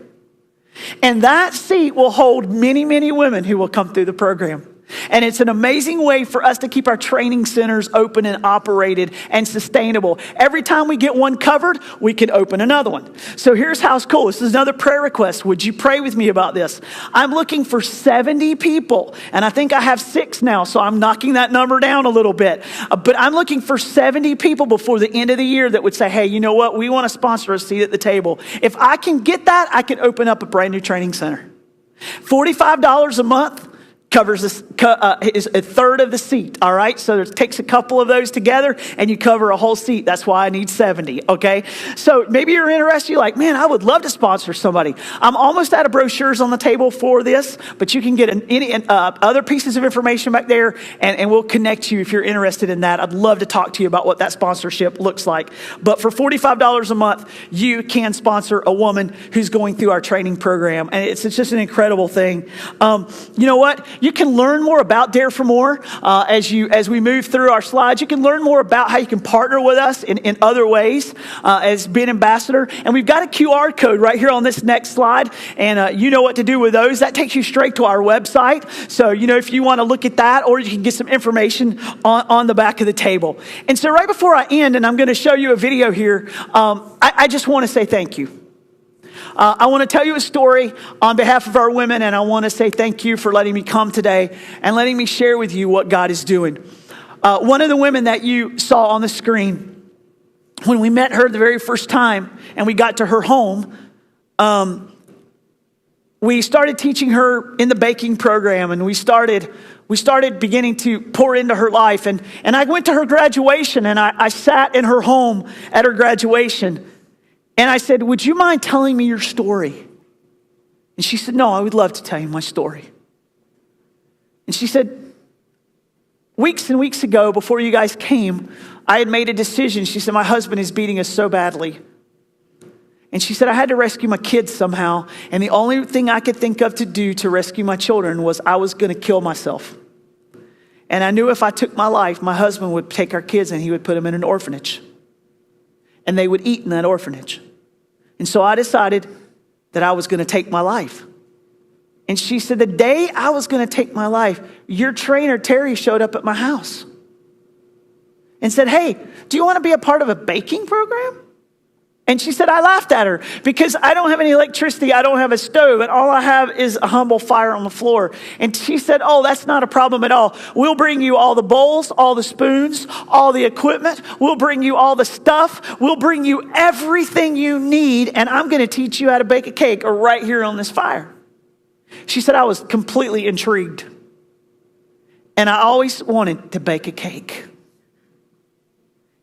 And that seat will hold many, many women who will come through the program. And it's an amazing way for us to keep our training centers open and operated and sustainable. Every time we get one covered, we can open another one. So here's how it's cool. This is another prayer request. Would you pray with me about this? I'm looking for 70 people, and I think I have 6 now, so I'm knocking that number down a little bit. But I'm looking for 70 people before the end of the year that would say, hey, you know what? We want to sponsor a seat at the table. If I can get that, I can open up a brand new training center. $45 a month. Covers is a third of the seat, all right? So it takes a couple of those together, and you cover a whole seat. That's why I need 70, okay? So maybe you're interested. You're like, man, I would love to sponsor somebody. I'm almost out of brochures on the table for this, but you can get any other pieces of information back there, and we'll connect you if you're interested in that. I'd love to talk to you about what that sponsorship looks like. But for $45 a month, you can sponsor a woman who's going through our training program, and it's just an incredible thing. You know what? You can learn more about Dare for More as we move through our slides. You can learn more about how you can partner with us in other ways as being ambassador. And we've got a QR code right here on this next slide. And you know what to do with those. That takes you straight to our website. So, if you want to look at that, or you can get some information on the back of the table. And so right before I end, and I'm going to show you a video here, I just want to say thank you. I want to tell you a story on behalf of our women, and I want to say thank you for letting me come today and letting me share with you what God is doing. One of the women that you saw on the screen, when we met her the very first time and we got to her home, we started teaching her in the baking program, and we started beginning to pour into her life. And I went to her graduation, and I sat in her home at her graduation. And I said, would you mind telling me your story? And she said, no, I would love to tell you my story. And she said, weeks and weeks ago, before you guys came, I had made a decision. She said, my husband is beating us so badly. And she said, I had to rescue my kids somehow. And the only thing I could think of to do to rescue my children was I was going to kill myself. And I knew if I took my life, my husband would take our kids and he would put them in an orphanage. And they would eat in that orphanage. And so I decided that I was going to take my life. And she said, the day I was going to take my life, your trainer, Terry, showed up at my house and said, hey, do you want to be a part of a baking program? And she said, I laughed at her because I don't have any electricity. I don't have a stove. And all I have is a humble fire on the floor. And she said, oh, that's not a problem at all. We'll bring you all the bowls, all the spoons, all the equipment. We'll bring you all the stuff. We'll bring you everything you need. And I'm going to teach you how to bake a cake right here on this fire. She said, I was completely intrigued. And I always wanted to bake a cake.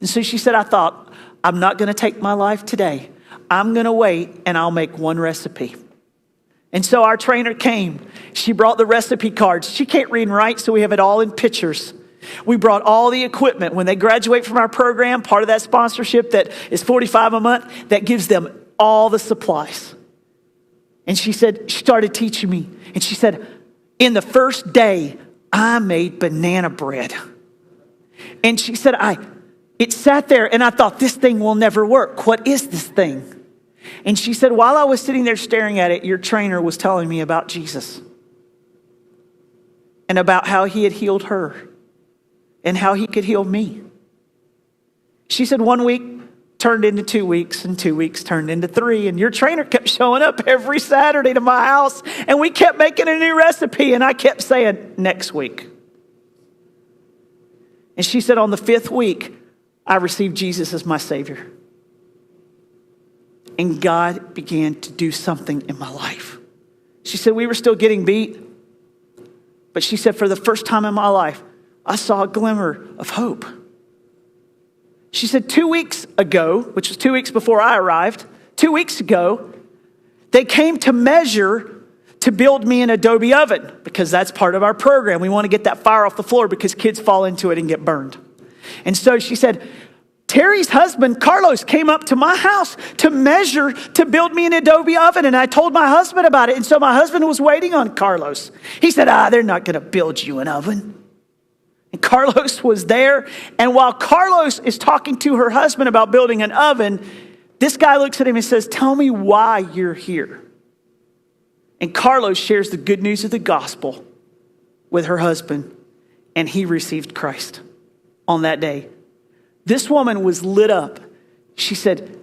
And so she said, I thought, I'm not going to take my life today. I'm going to wait and I'll make one recipe. And so our trainer came. She brought the recipe cards. She can't read and write, so we have it all in pictures. We brought all the equipment. When they graduate from our program, part of that sponsorship that is $45 a month, that gives them all the supplies. And she said, she started teaching me. And she said, in the first day, I made banana bread. And she said, it sat there and I thought, this thing will never work. What is this thing? And she said, while I was sitting there staring at it, your trainer was telling me about Jesus and about how he had healed her and how he could heal me. She said 1 week turned into 2 weeks and 2 weeks turned into 3. And your trainer kept showing up every Saturday to my house and we kept making a new recipe. And I kept saying, next week. And she said on the 5th week, I received Jesus as my Savior. And God began to do something in my life. She said, we were still getting beat. But she said, for the first time in my life, I saw a glimmer of hope. She said 2 weeks ago, which was 2 weeks before I arrived, 2 weeks ago, they came to measure to build me an Adobe oven because that's part of our program. We want to get that fire off the floor because kids fall into it and get burned. And so she said, Terry's husband, Carlos, came up to my house to measure to build me an Adobe oven. And I told my husband about it. And so my husband was waiting on Carlos. He said, they're not going to build you an oven. And Carlos was there. And while Carlos is talking to her husband about building an oven, this guy looks at him and says, tell me why you're here. And Carlos shares the good news of the gospel with her husband. And he received Christ on that day. This woman was lit up. She said,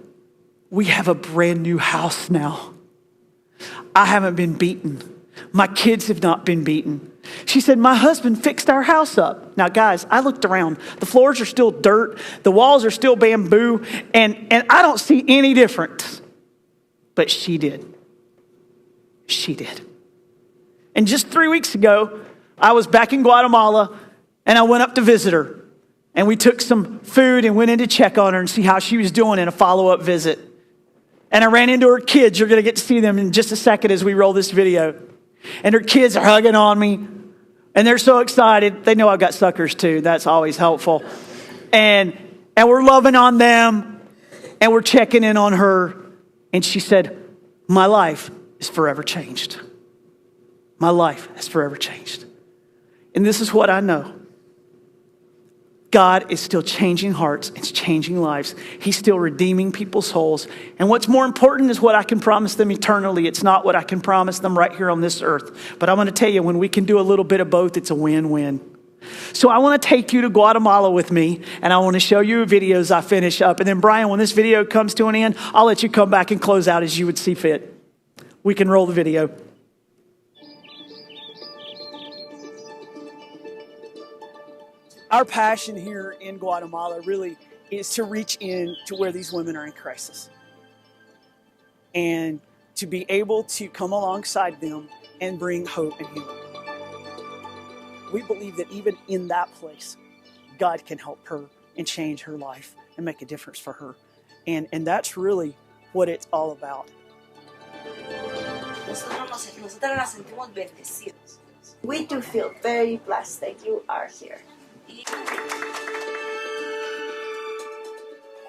we have a brand new house now. I haven't been beaten. My kids have not been beaten. She said, my husband fixed our house up. Now, guys, I looked around. The floors are still dirt. The walls are still bamboo. And I don't see any difference. But she did. She did. And just 3 weeks ago, I was back in Guatemala and I went up to visit her. And we took some food and went in to check on her and see how she was doing in a follow-up visit. And I ran into her kids. You're going to get to see them in just a second as we roll this video. And her kids are hugging on me. And they're so excited. They know I've got suckers too. That's always helpful. And we're loving on them. And we're checking in on her. And she said, my life is forever changed. My life has forever changed. And this is what I know. God is still changing hearts. It's changing lives. He's still redeeming people's souls. And what's more important is what I can promise them eternally. It's not what I can promise them right here on this earth. But I'm going to tell you, when we can do a little bit of both, it's a win-win. So I want to take you to Guatemala with me, and I want to show you videos I finish up. And then Brian, when this video comes to an end, I'll let you come back and close out as you would see fit. We can roll the video. Our passion here in Guatemala really is to reach in to where these women are in crisis and to be able to come alongside them and bring hope and healing. We believe that even in that place, God can help her and change her life and make a difference for her. And that's really what it's all about. We do feel very blessed that you are here.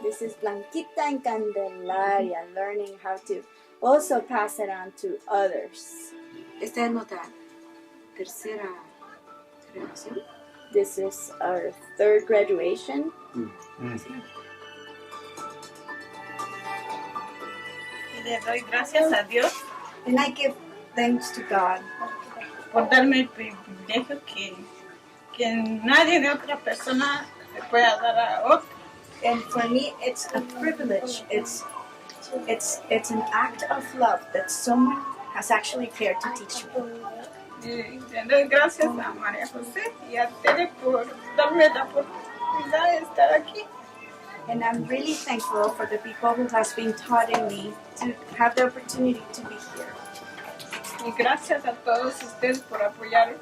This is Blanquita and Candelaria learning how to also pass it on to others. Esta es nuestra tercera graduación. This is our third graduation. Y le doy gracias a Dios And I give thanks to God por darme el privilegio que nadie de otra persona le pueda dar a otro. And for me, it's a privilege. It's an act of love that someone has actually cared to teach me. Y le doy gracias a María José y a Tere por darme la oportunidad de estar aquí. And I'm really thankful for the people who has been taught in me to have the opportunity to be here. Y gracias a todos ustedes por apoyar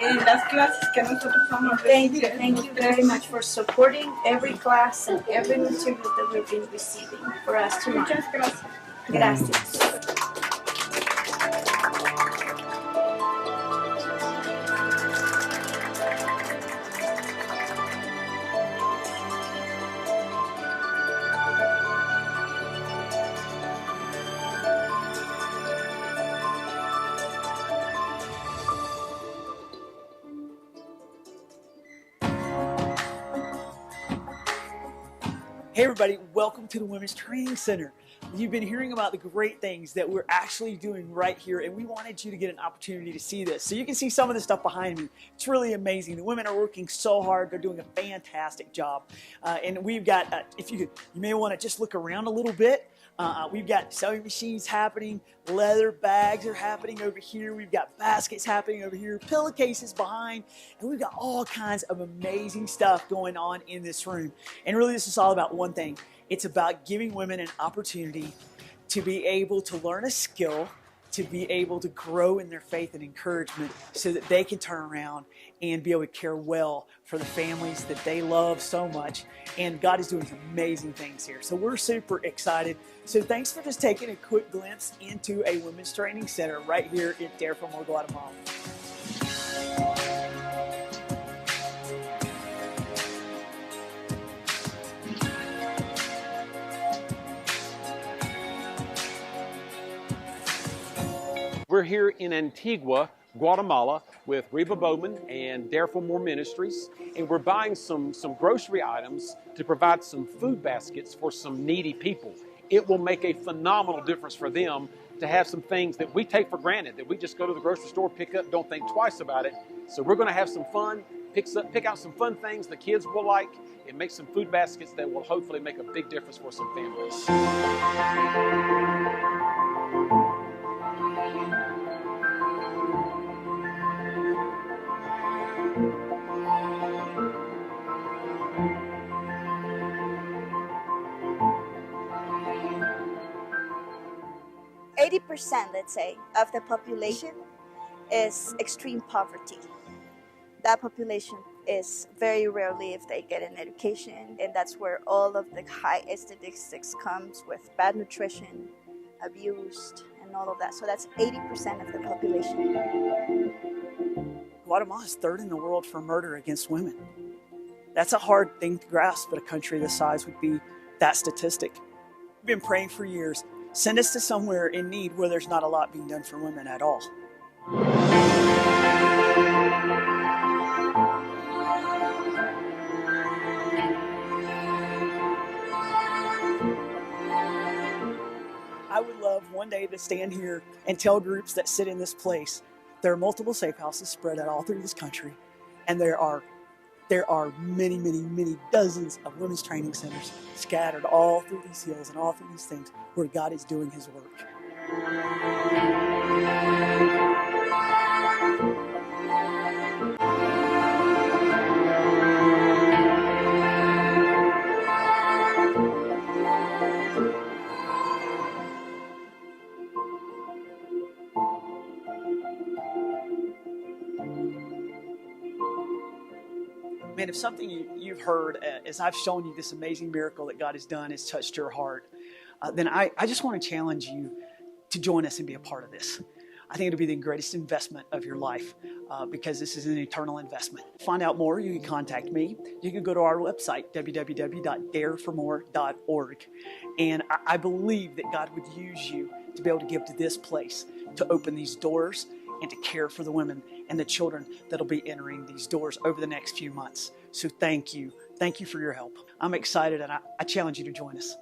en las clases que nosotros vamos a Thank recibir. you very much for supporting every class and every material that we've been receiving for us to learn. Muchas gracias. Gracias. 'Hey everybody, welcome to the Women's Training Center. You've been hearing about the great things that we're actually doing right here, and we wanted you to get an opportunity to see this. So you can see some of the stuff behind me. It's really amazing. The women are working so hard. They're doing a fantastic job. And we've got, you may want to just look around a little bit. We've got sewing machines happening, leather bags are happening over here, we've got baskets happening over here, pillowcases behind, and we've got all kinds of amazing stuff going on in this room. And really this is all about one thing. It's about giving women an opportunity to be able to learn a skill, to be able to grow in their faith and encouragement so that they can turn around and be able to care well for the families that they love so much. And God is doing some amazing things here. So we're super excited. So thanks for just taking a quick glimpse into a women's training center right here in Tierra del Fuego, Guatemala. We're here in Antigua, Guatemala with Reba Bowman and Dare for More Ministries, and we're buying some grocery items to provide some food baskets for some needy people. It will make a phenomenal difference for them to have some things that we take for granted, that we just go to the grocery store, pick up, don't think twice about it. So we're going to have some fun, pick out some fun things the kids will like, and make some food baskets that will hopefully make a big difference for some families. 80%, let's say, of the population is extreme poverty. That population is very rarely if they get an education, and that's where all of the high statistics comes with bad nutrition, abused, and all of that. So that's 80% of the population. Guatemala is third in the world for murder against women. That's a hard thing to grasp, but a country this size would be that statistic. We've been praying for years. Send us to somewhere in need where there's not a lot being done for women at all. I would love one day to stand here and tell groups that sit in this place, there are multiple safe houses spread out all through this country, and there are many, many, many dozens of women's training centers scattered all through these hills and all through these things where God is doing his work. Man, if something you've heard as I've shown you this amazing miracle that God has done has touched your heart, then I just want to challenge you to join us and be a part of this. I think it'll be the greatest investment of your life because this is an eternal investment. To find out more, you can contact me. You can go to our website, www.dareformore.org. And I believe that God would use you to be able to give to this place, to open these doors and to care for the women and the children that'll be entering these doors over the next few months. So thank you. Thank you for your help. I'm excited, and I challenge you to join us.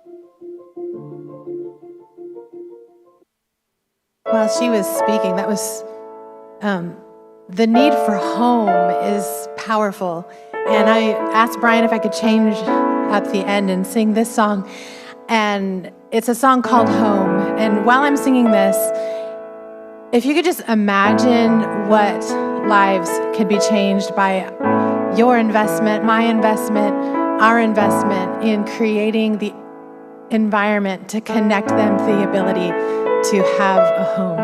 While she was speaking, that was the need for home is powerful. And I asked Brian if I could change at the end and sing this song. And it's a song called Home. And while I'm singing this, if you could just imagine what lives could be changed by your investment, my investment, our investment in creating the environment to connect them to the ability to have a home.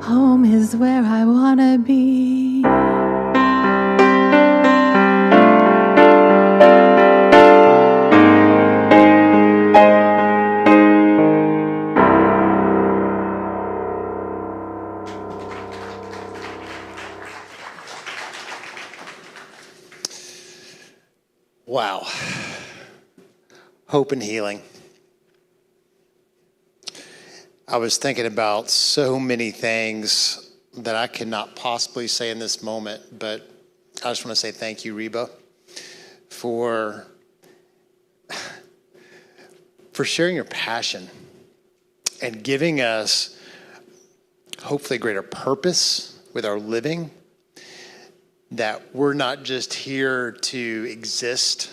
Home is where I want to be. Wow. Hope and healing. I was thinking about so many things that I cannot possibly say in this moment, but I just want to say thank you, Reba, for sharing your passion and giving us hopefully greater purpose with our living, that we're not just here to exist,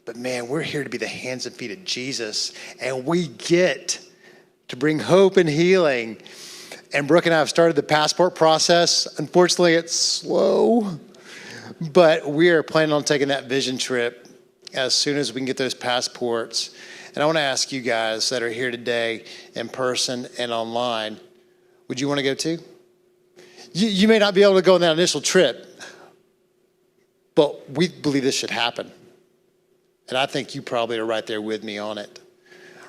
but man, we're here to be the hands and feet of Jesus, and we get to bring hope and healing. And Brooke and I have started the passport process. Unfortunately, it's slow, but we are planning on taking that vision trip as soon as we can get those passports. And I want to ask you guys that are here today in person and online, would you want to go too? You may not be able to go on that initial trip, but we believe this should happen. And I think you probably are right there with me on it.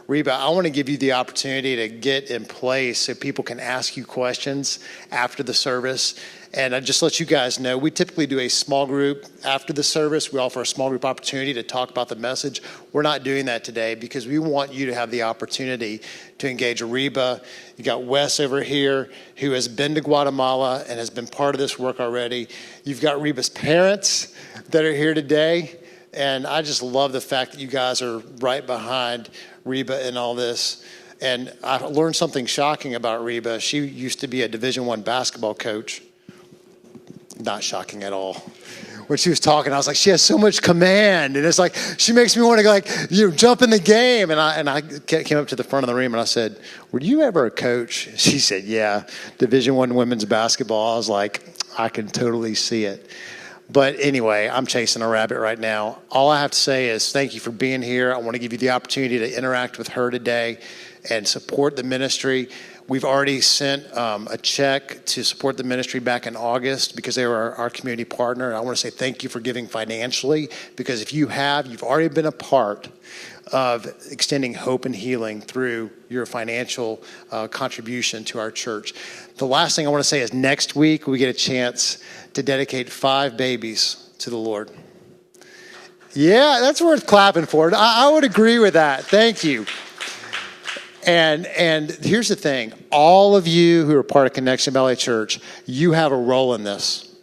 Reba, I want to give you the opportunity to get in place so people can ask you questions after the service. And I just let you guys know, we typically do a small group after the service. We offer a small group opportunity to talk about the message. We're not doing that today because we want you to have the opportunity to engage Reba. You got Wes over here who has been to Guatemala and has been part of this work already. You've got Reba's parents that are here today. And I just love the fact that you guys are right behind Reba in all this. And I learned something shocking about Reba. She used to be a Division I basketball coach. Not shocking at all. When she was talking, I was like, she has so much command. And it's like, she makes me want to jump in the game. And I came up to the front of the room and I said, were you ever a coach? She said, yeah, Division I women's basketball. I was like, I can totally see it. But anyway, I'm chasing a rabbit right now. All I have to say is thank you for being here. I want to give you the opportunity to interact with her today and support the ministry. We've already sent a check to support the ministry back in August because they were our community partner. And I want to say thank you for giving financially, because if you have, you've already been a part of extending hope and healing through your financial contribution to our church. The last thing I want to say is next week we get a chance to dedicate 5 babies to the Lord. Yeah, that's worth clapping for. I would agree with that. Thank you. And here's the thing. All of you who are part of Connection Valley Church, you have a role in this.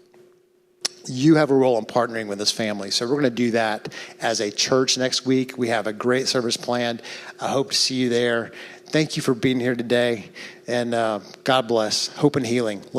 You have a role in partnering with this family. So we're going to do that as a church next week. We have a great service planned. I hope to see you there. Thank you for being here today. And God bless. Hope and healing. Let's